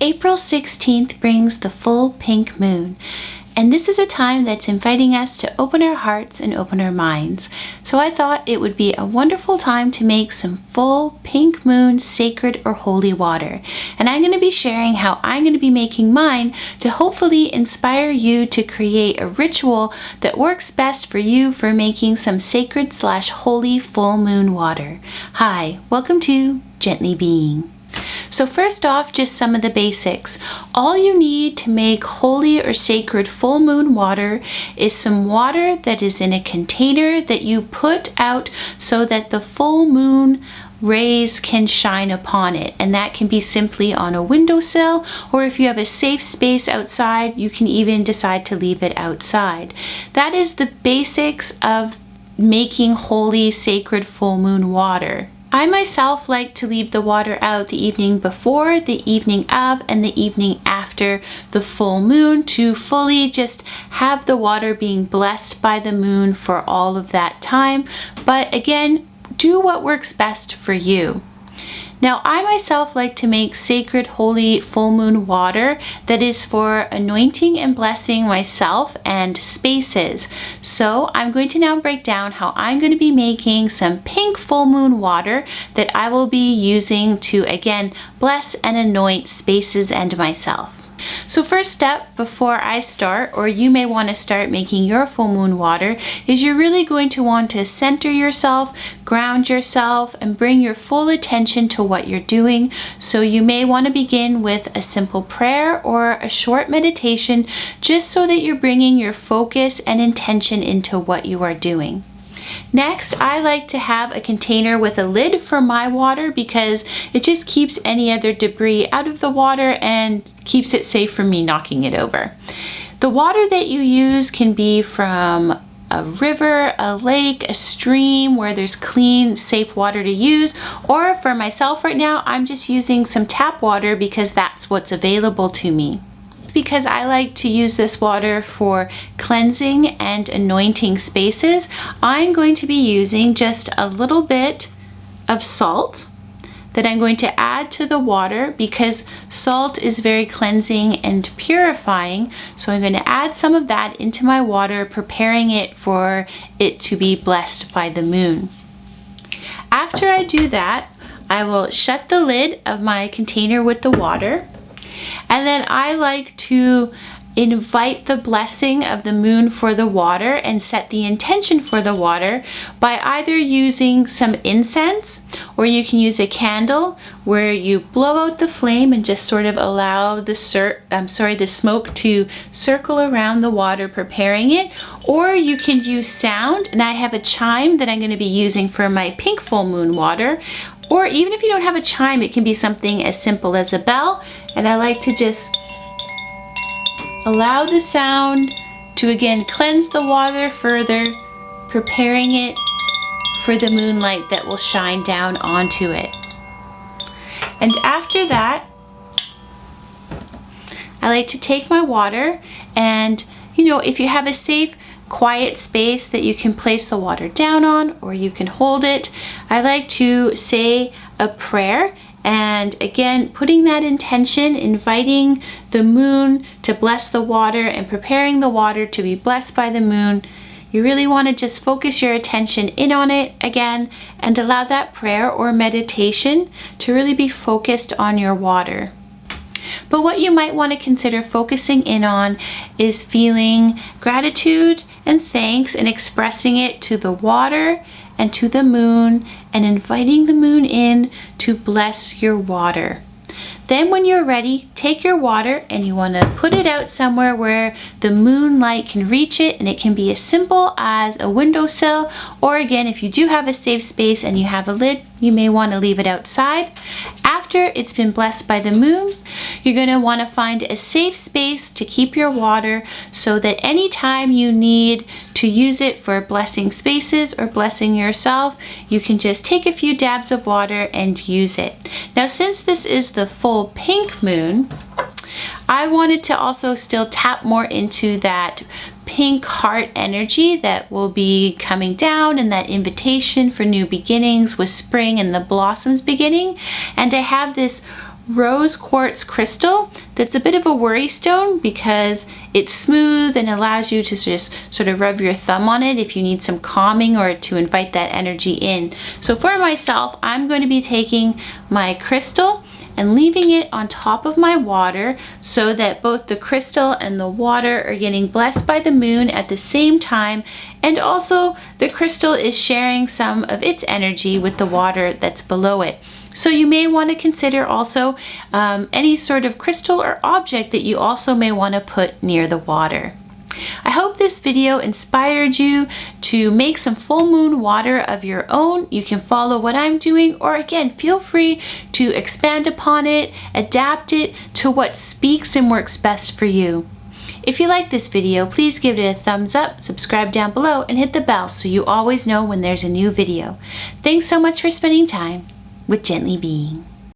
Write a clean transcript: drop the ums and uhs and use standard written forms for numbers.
April 16th brings the full pink moon, and this is a time that's inviting us to open our hearts and open our minds. So I thought it would be a wonderful time to make some full pink moon sacred or holy water. And I'm going to be sharing how I'm going to be making mine to hopefully inspire you to create a ritual that works best for you for making some sacred/holy full moon water. Hi, welcome to Gently Being. So first off, just some of the basics. All you need to make holy or sacred full moon water is some water that is in a container that you put out so that the full moon rays can shine upon it, and that can be simply on a windowsill, or if you have a safe space outside, you can even decide to leave it outside. That is the basics of making holy, sacred full moon water. I myself like to leave the water out the evening before, the evening of, and the evening after the full moon to fully just have the water being blessed by the moon for all of that time. But again, do what works best for you. Now, I myself like to make sacred, holy, full moon water that is for anointing and blessing myself and spaces. So I'm going to now break down how I'm going to be making some pink full moon water that I will be using to, again, bless and anoint spaces and myself. So first step before I start, or you may want to start making your full moon water, is you're really going to want to center yourself, ground yourself, and bring your full attention to what you're doing. So you may want to begin with a simple prayer or a short meditation, just so that you're bringing your focus and intention into what you are doing. Next, I like to have a container with a lid for my water because it just keeps any other debris out of the water and keeps it safe from me knocking it over. The water that you use can be from a river, a lake, a stream where there's clean, safe water to use, or for myself right now, I'm just using some tap water because that's what's available to me. Because I like to use this water for cleansing and anointing spaces, I'm going to be using just a little bit of salt that I'm going to add to the water because salt is very cleansing and purifying. So I'm going to add some of that into my water, preparing it for it to be blessed by the moon. After I do that, I will shut the lid of my container with the water. And then I like to invite the blessing of the moon for the water and set the intention for the water by either using some incense, or you can use a candle where you blow out the flame and just sort of allow the smoke to circle around the water, preparing it. Or you can use sound, and I have a chime that I'm going to be using for my pink full moon water. Or even if you don't have a chime, it can be something as simple as a bell. And I like to just allow the sound to again cleanse the water further, preparing it for the moonlight that will shine down onto it. And after that, I like to take my water and, if you have a safe, quiet space that you can place the water down on, or you can hold it, I like to say a prayer, and again putting that intention, inviting the moon to bless the water and preparing the water to be blessed by the moon. You really want to just focus your attention in on it again and allow that prayer or meditation to really be focused on your water. But what you might want to consider focusing in on is feeling gratitude and thanks and expressing it to the water and to the moon, and inviting the moon in to bless your water. Then when you're ready, take your water and you want to put it out somewhere where the moonlight can reach it, and it can be as simple as a windowsill, or again, if you do have a safe space and you have a lid, you may want to leave it outside. After it's been blessed by the moon, you're going to want to find a safe space to keep your water so that anytime you need to use it for blessing spaces or blessing yourself, you can just take a few dabs of water and use it. Now, since this is the full pink moon, I wanted to also still tap more into that pink heart energy that will be coming down, and that invitation for new beginnings with spring and the blossoms beginning. And I have this rose quartz crystal that's a bit of a worry stone because it's smooth and allows you to just sort of rub your thumb on it if you need some calming or to invite that energy in. So for myself, I'm going to be taking my crystal and leaving it on top of my water so that both the crystal and the water are getting blessed by the moon at the same time, and also the crystal is sharing some of its energy with the water that's below it. So you may want to consider also any sort of crystal or object that you also may want to put near the water. I hope this video inspired you to make some full moon water of your own. You can follow what I'm doing, or again, feel free to expand upon it, adapt it to what speaks and works best for you. If you like this video, please give it a thumbs up, subscribe down below, and hit the bell so you always know when there's a new video. Thanks so much for spending time with Gently Being.